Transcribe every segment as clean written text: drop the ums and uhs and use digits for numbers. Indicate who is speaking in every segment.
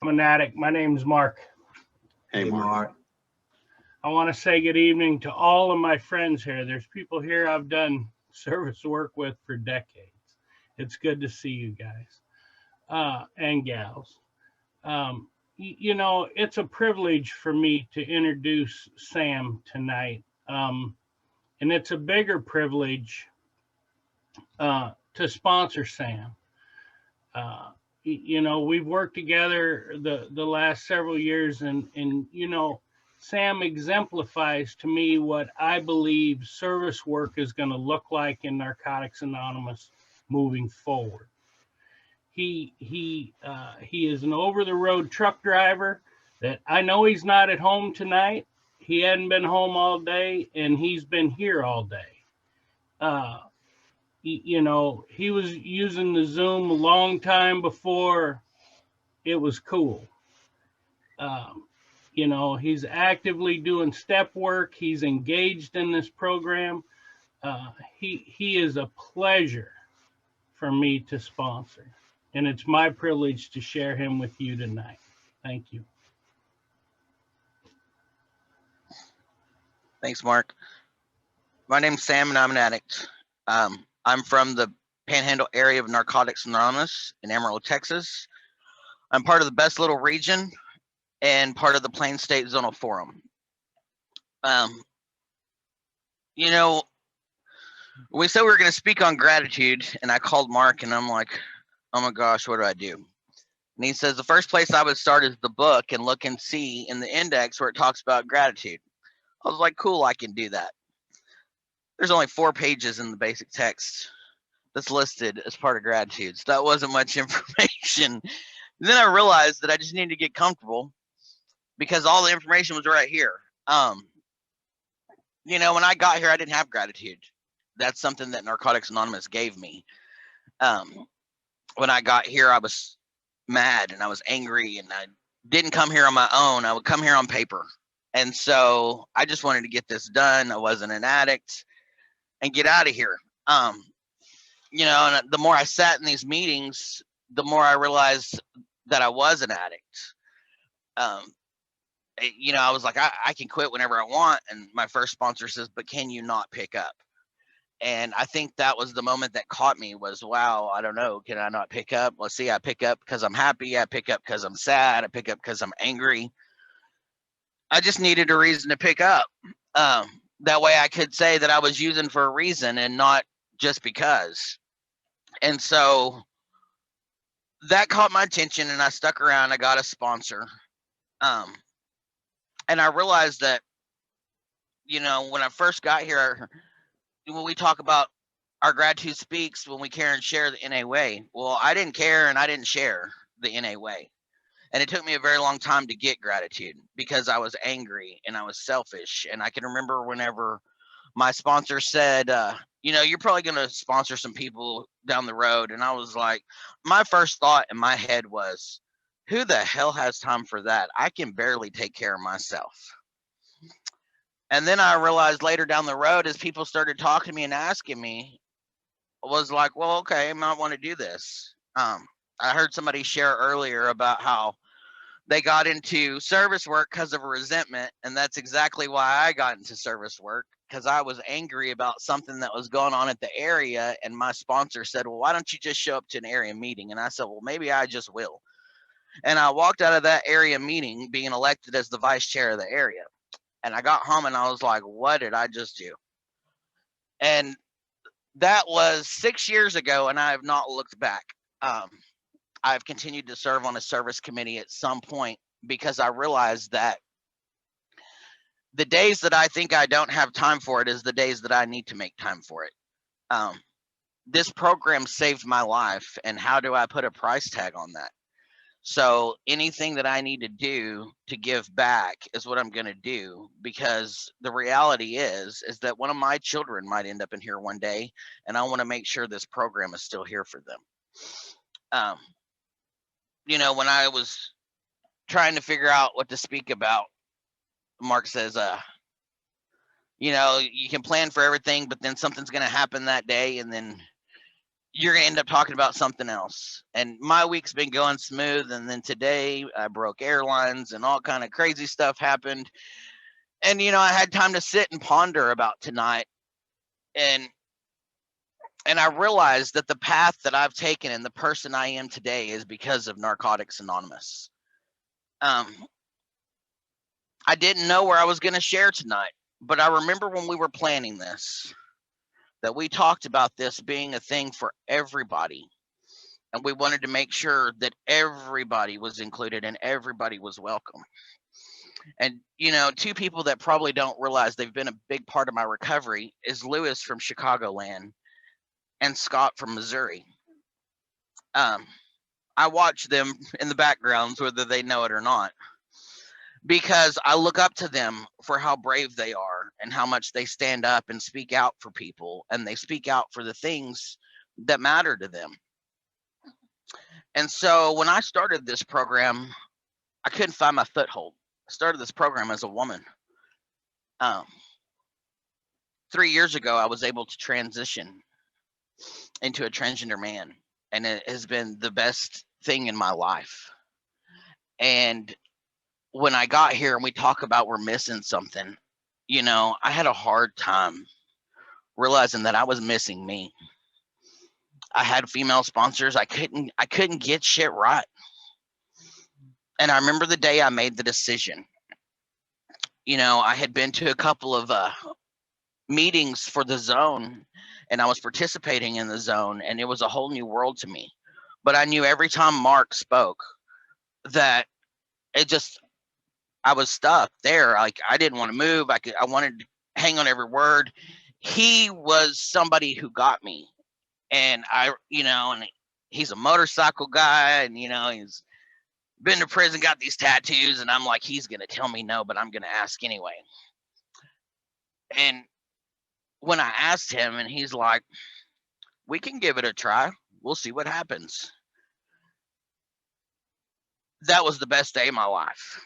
Speaker 1: I'm an addict. My name's Mark.
Speaker 2: Hey, Mark.
Speaker 1: I want to say good evening to all of my friends here. There's people here I've done service work with for decades. It's good to see you guys and gals. It's a privilege for me to introduce Sam tonight. And it's a bigger privilege to sponsor Sam. We've worked together the last several years, and Sam exemplifies to me what I believe service work is going to look like in Narcotics Anonymous moving forward. He is an over the road truck driver that I know he's not at home tonight. He hadn't been home all day, and he's been here all day. He was using the Zoom a long time before it was cool. He's actively doing step work. He's engaged in this program. He is a pleasure for me to sponsor, and it's my privilege to share him with you tonight. Thank you.
Speaker 3: Thanks, Mark. My name's Sam, and I'm an addict. I'm from the Panhandle area of Narcotics Anonymous in Amarillo, Texas. I'm part of the Best Little Region and part of the Plain State Zonal Forum. We said we were going to speak on gratitude, and I called Mark, and I'm like, oh my gosh, what do I do? And he says, the first place I would start is the book and look and see in the index where it talks about gratitude. I was like, cool, I can do that. There's only 4 pages in the basic text that's listed as part of gratitude. So that wasn't much information. And then I realized that I just needed to get comfortable because all the information was right here. When I got here, I didn't have gratitude. That's something that Narcotics Anonymous gave me. When I got here, I was mad and I was angry, and I didn't come here on my own. I would come here on paper. And so I just wanted to get this done. I wasn't an addict and get out of here. And the more I sat in these meetings, the more I realized that I was an addict. I was like, I can quit whenever I want. And my first sponsor says, but can you not pick up? And I think that was the moment that caught me was, wow, I don't know. Can I not pick up? Let's see. I pick up because I'm happy. I pick up because I'm sad. I pick up because I'm angry. I just needed a reason to pick up. That way I could say that I was using for a reason and not just because. And so that caught my attention, and I stuck around. I got a sponsor. And I realized that, when I first got here, when we talk about our gratitude speaks, when we care and share the NA way. Well, I didn't care and I didn't share the NA way. And it took me a very long time to get gratitude because I was angry and I was selfish. And I can remember whenever my sponsor said, you're probably going to sponsor some people down the road. And I was like, my first thought in my head was, who the hell has time for that? I can barely take care of myself. And then I realized later down the road, as people started talking to me and asking me, I was like, well, okay, I might want to do this. I heard somebody share earlier about how they got into service work because of a resentment. And that's exactly why I got into service work, because I was angry about something that was going on at the area. And my sponsor said, well, why don't you just show up to an area meeting? And I said, well, maybe I just will. And I walked out of that area meeting being elected as the vice chair of the area. And I got home and I was like, what did I just do? And that was 6 years ago, and I have not looked back. I've continued to serve on a service committee at some point because I realized that the days that I think I don't have time for it is the days that I need to make time for it. This program saved my life, and how do I put a price tag on that? So anything that I need to do to give back is what I'm going to do, because the reality is that one of my children might end up in here one day, and I want to make sure this program is still here for them. When I was trying to figure out what to speak about, Mark says, you can plan for everything, but then something's going to happen that day, and then you're going to end up talking about something else. And my week's been going smooth. And then today I broke airlines and all kind of crazy stuff happened. And, you know, I had time to sit and ponder about tonight. And I realized that the path that I've taken and the person I am today is because of Narcotics Anonymous. I didn't know where I was going to share tonight, but I remember when we were planning this, that we talked about this being a thing for everybody. And we wanted to make sure that everybody was included and everybody was welcome. And, you know, two people that probably don't realize they've been a big part of my recovery is Lewis from Chicagoland and Scott from Missouri. I watch them in the backgrounds, whether they know it or not, because I look up to them for how brave they are and how much they stand up and speak out for people, and they speak out for the things that matter to them. And so when I started this program, I couldn't find my foothold. I started this program as a woman. 3 years ago, I was able to transition into a transgender man, and it has been the best thing in my life. And when I got here and we talk about we're missing something, you know, I had a hard time realizing that I was missing me. I had female sponsors. I couldn't get shit right. And I remember the day I made the decision. You know, I had been to a couple of meetings for the zone, and I was participating in the zone, and it was a whole new world to me. But I knew every time Mark spoke that I was stuck there. Like, I didn't want to move. I wanted to hang on every word. He was somebody who got me. And and he's a motorcycle guy, and, you know, he's been to prison, got these tattoos, and I'm like, he's going to tell me no, but I'm going to ask anyway. And when I asked him, and he's like, we can give it a try. We'll see what happens. That was the best day of my life,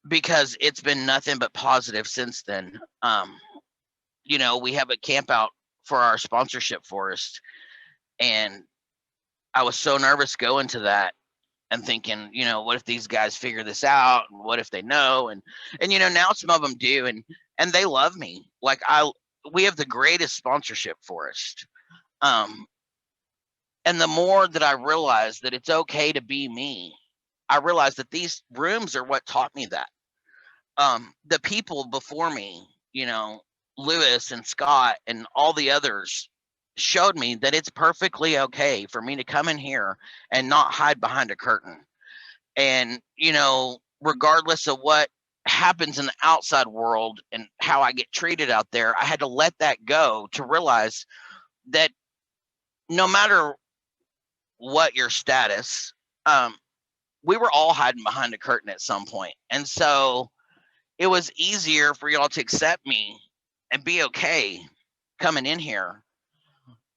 Speaker 3: because it's been nothing but positive since then. You know, we have a camp out for our sponsorship forest, and I was so nervous going to that and thinking, you know, what if these guys figure this out? And what if they know? And you know, now some of them do, and they love me. Like, we have the greatest sponsorship forest. And the more that I realized that it's okay to be me, I realized that these rooms are what taught me that. The people before me, you know, Lewis and Scott and all the others, showed me that it's perfectly okay for me to come in here and not hide behind a curtain. And, you know, regardless of what happens in the outside world and how I get treated out there, I had to let that go to realize that no matter what your status, we were all hiding behind a curtain at some point. And so it was easier for y'all to accept me and be okay coming in here,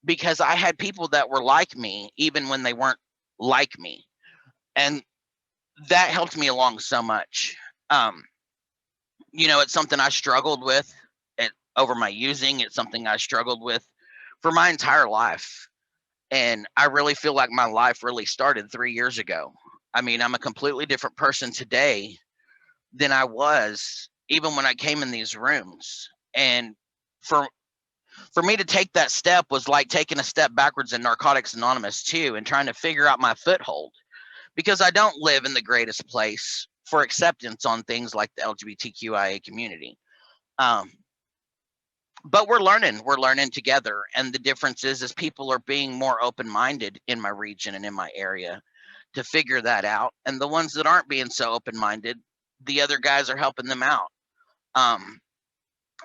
Speaker 3: because I had people that were like me, even when they weren't like me. And that helped me along so much. You know, it's something I struggled with over my using. It's something I struggled with for my entire life. And I really feel like my life really started 3 years ago. I mean, I'm a completely different person today than I was even when I came in these rooms. And for me to take that step was like taking a step backwards in Narcotics Anonymous too, and trying to figure out my foothold, because I don't live in the greatest place for acceptance on things like the LGBTQIA community. But we're learning together. And the difference is people are being more open-minded in my region and in my area to figure that out. And the ones that aren't being so open-minded, the other guys are helping them out.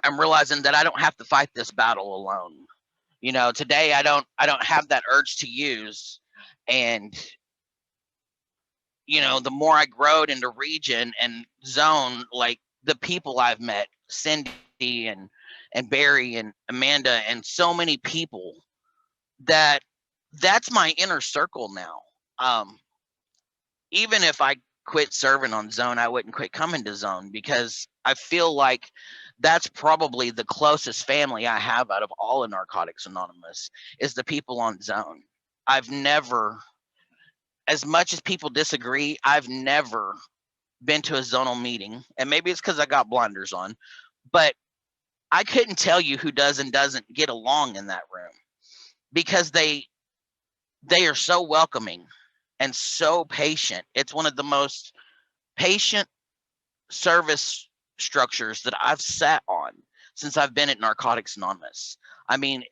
Speaker 3: I'm realizing that I don't have to fight this battle alone. You know, today I don't have that urge to use. And, you know, the more I growed into region and zone, like the people I've met, Cindy and Barry and Amanda and so many people, that's my inner circle now. Even if I quit serving on zone, I wouldn't quit coming to zone, because I feel like that's probably the closest family I have out of all of Narcotics Anonymous is the people on Zone. I've never, as much as people disagree, I've never been to a zonal meeting, and maybe it's because I got blinders on, but I couldn't tell you who does and doesn't get along in that room, because they are so welcoming and so patient. It's one of the most patient service structures that I've sat on since I've been at Narcotics Anonymous. I mean,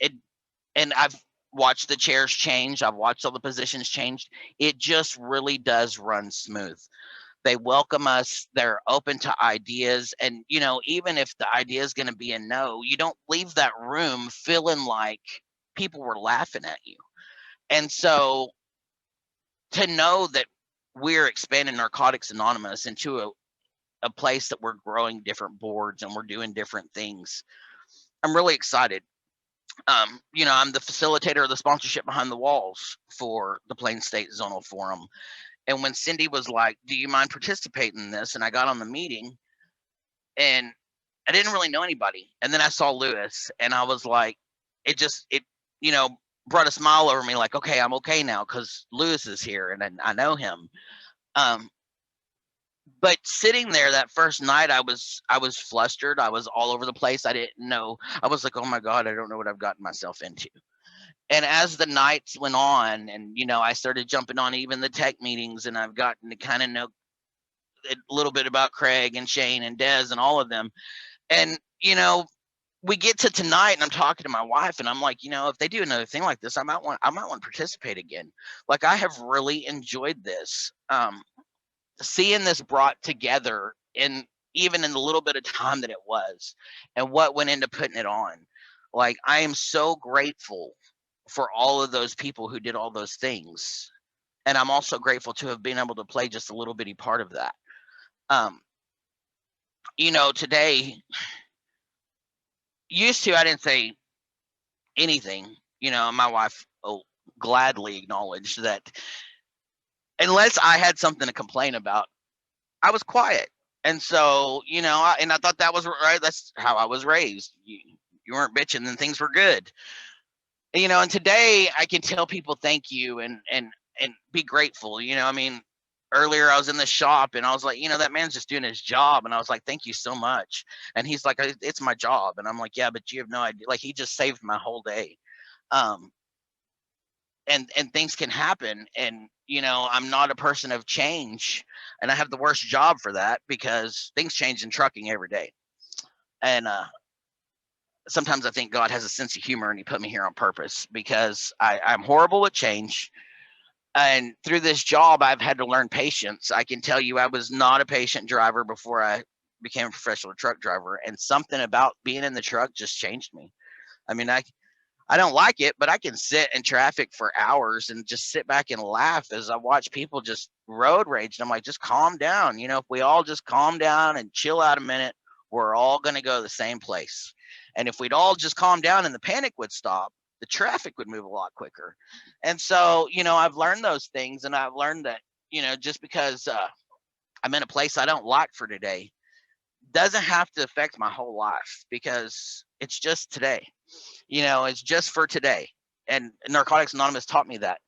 Speaker 3: and I've watched the chairs change. I've watched all the positions change. It just really does run smooth. They welcome us. They're open to ideas. And, you know, even if the idea is going to be a no, you don't leave that room feeling like people were laughing at you. And so to know that we're expanding Narcotics Anonymous into a place that we're growing different boards and we're doing different things, I'm really excited. You know, I'm the facilitator of the sponsorship behind the walls for the Plain State Zonal Forum. And when Cindy was like, do you mind participating in this? And I got on the meeting and I didn't really know anybody. And then I saw Lewis and I was like, it, you know, brought a smile over me, like, okay, I'm okay now because Lewis is here and I know him. But sitting there that first night, I was flustered. I was all over the place. I didn't know. I was like, oh my God, I don't know what I've gotten myself into. And as the nights went on and, you know, I started jumping on even the tech meetings and I've gotten to kind of know a little bit about Craig and Shane and Dez and all of them. And, you know, we get to tonight and I'm talking to my wife and I'm like, you know, if they do another thing like this, I might want to participate again. Like, I have really enjoyed this. Seeing this brought together in even in the little bit of time that it was and what went into putting it on. Like, I am so grateful for all of those people who did all those things. And I'm also grateful to have been able to play just a little bitty part of that. You know, today, used to, I didn't say anything. You know, my wife will gladly acknowledge that unless I had something to complain about, I was quiet. And so, you know, I thought that was right. That's how I was raised. You weren't bitching and things were good. You know, and today I can tell people thank you and be grateful. You know, I mean, earlier I was in the shop and I was like, you know, that man's just doing his job. And I was like, thank you so much. And he's like, it's my job. And I'm like, yeah, but you have no idea. Like, he just saved my whole day. And things can happen. And, you know, I'm not a person of change and I have the worst job for that because things change in trucking every day. And sometimes I think God has a sense of humor and he put me here on purpose because I'm horrible at change. And through this job, I've had to learn patience. I can tell you I was not a patient driver before I became a professional truck driver. And something about being in the truck just changed me. I mean, I don't like it, but I can sit in traffic for hours and just sit back and laugh as I watch people just road rage. And I'm like, just calm down. You know, if we all just calm down and chill out a minute, we're all going to go to the same place. And if we'd all just calm down and the panic would stop, the traffic would move a lot quicker. And so, you know, I've learned those things and I've learned that, you know, just because I'm in a place I don't like for today doesn't have to affect my whole life because it's just today. You know, it's just for today. And Narcotics Anonymous taught me that.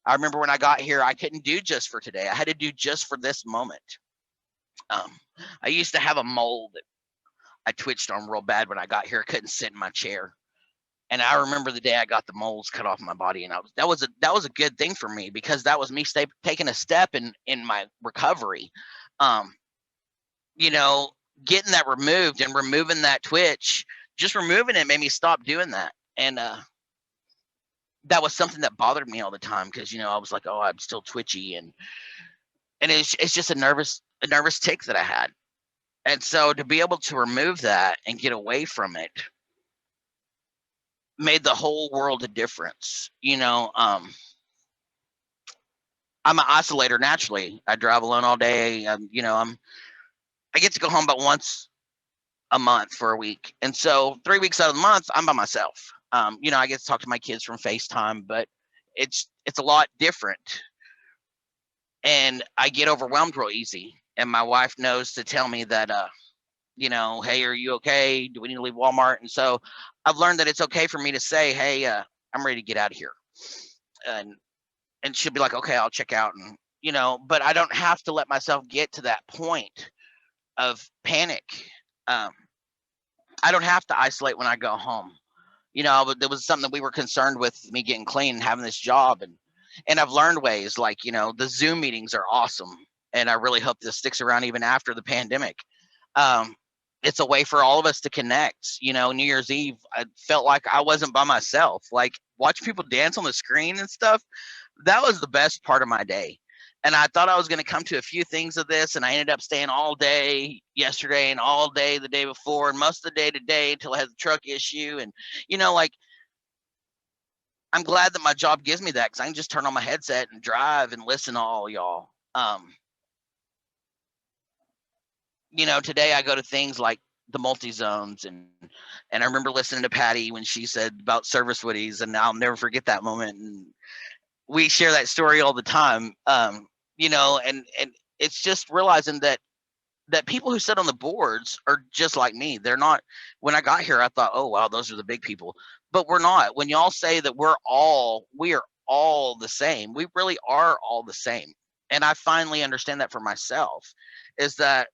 Speaker 3: I remember when I got here, I couldn't do just for today. I had to do just for this moment. I used to have a mole that I twitched on real bad when I got here. I couldn't sit in my chair. And I remember the day I got the moles cut off my body, and that was a good thing for me because that was me taking a step in my recovery. You know, getting that removed and removing that twitch, just removing it made me stop doing that. And that was something that bothered me all the time because, you know, I was like, oh, I'm still twitchy, and it's just a nervous tick that I had. And so to be able to remove that and get away from it made the whole world a difference. You know, I'm an isolator naturally. I drive alone all day. You know, I get to go home about once a month for a week. And so 3 weeks out of the month, I'm by myself. You know, I get to talk to my kids from FaceTime, but it's a lot different. And I get overwhelmed real easy. And my wife knows to tell me that you know, hey, are you okay? Do we need to leave Walmart? And so I've learned that it's okay for me to say, hey, I'm ready to get out of here. And she'll be like, okay, I'll check out. And, you know, but I don't have to let myself get to that point of panic. I don't have to isolate when I go home. You know, but there was something that we were concerned with me getting clean and having this job. And I've learned ways like, you know, the Zoom meetings are awesome. And I really hope this sticks around even after the pandemic. It's a way for all of us to connect. You know, New Year's Eve, I felt like I wasn't by myself. Like watching people dance on the screen and stuff, that was the best part of my day. And I thought I was going to come to a few things of this, and I ended up staying all day yesterday and all day the day before and most of the day today until I had the truck issue. And, you know, like, I'm glad that my job gives me that because I can just turn on my headset and drive and listen to all y'all. You know, today I go to things like the multi-zones, and I remember listening to Patty when she said about service woodies, and I'll never forget that moment. And we share that story all the time. You know, and it's just realizing that people who sit on the boards are just like me. They're not. When I got here, I thought, oh wow, those are the big people, but we're not. When y'all say that we are all the same, we really are all the same. And I finally understand that for myself, is that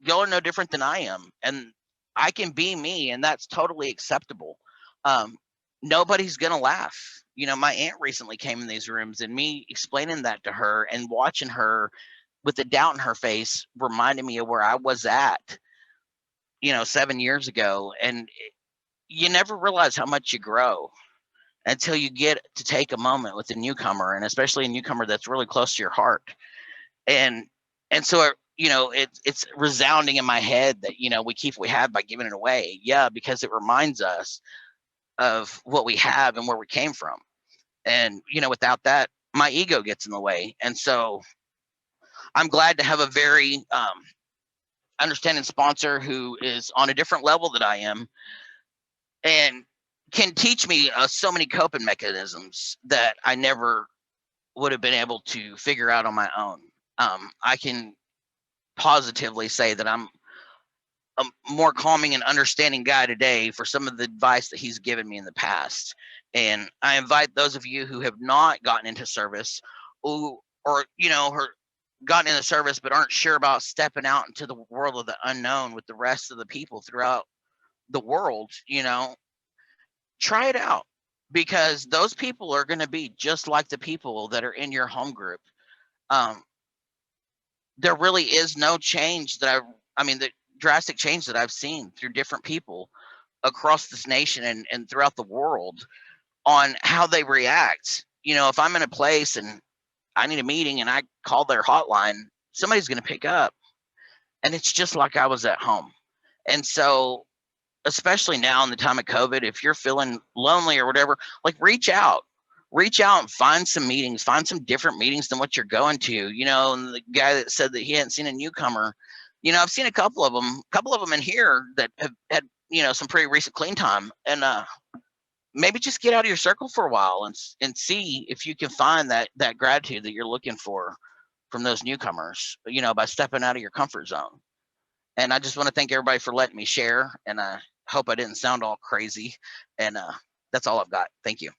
Speaker 3: y'all are no different than I am, and I can be me, and that's totally acceptable. Nobody's gonna laugh. You know, my aunt recently came in these rooms, and me explaining that to her and watching her with the doubt in her face reminded me of where I was at, you know, 7 years ago. And you never realize how much you grow until you get to take a moment with a newcomer, and especially a newcomer that's really close to your heart. And so, you know, it's resounding in my head that, you know, we keep what we have by giving it away. Yeah, because it reminds us of what we have and where we came from. And, you know, without that, my ego gets in the way. And so I'm glad to have a very understanding sponsor who is on a different level than I am and can teach me so many coping mechanisms that I never would have been able to figure out on my own. I can positively say that I'm a more calming and understanding guy today for some of the advice that he's given me in the past. And I invite those of you who have not gotten into service, or you know, gotten into service but aren't sure about stepping out into the world of the unknown with the rest of the people throughout the world, you know, try it out, because those people are going to be just like the people that are in your home group. There really is no change that I mean, the drastic change that I've seen through different people across this nation and throughout the world on how they react. You know, if I'm in a place and I need a meeting and I call their hotline, somebody's going to pick up, and it's just like I was at home. And so, especially now in the time of COVID, if you're feeling lonely or whatever, like reach out and find some meetings, find some different meetings than what you're going to. You know, and the guy that said that he hadn't seen a newcomer, you know, I've seen a couple of them in here that have had, you know, some pretty recent clean time. And maybe just get out of your circle for a while and see if you can find that gratitude that you're looking for from those newcomers, you know, by stepping out of your comfort zone. And I just want to thank everybody for letting me share, and I hope I didn't sound all crazy. And that's all I've got. Thank you.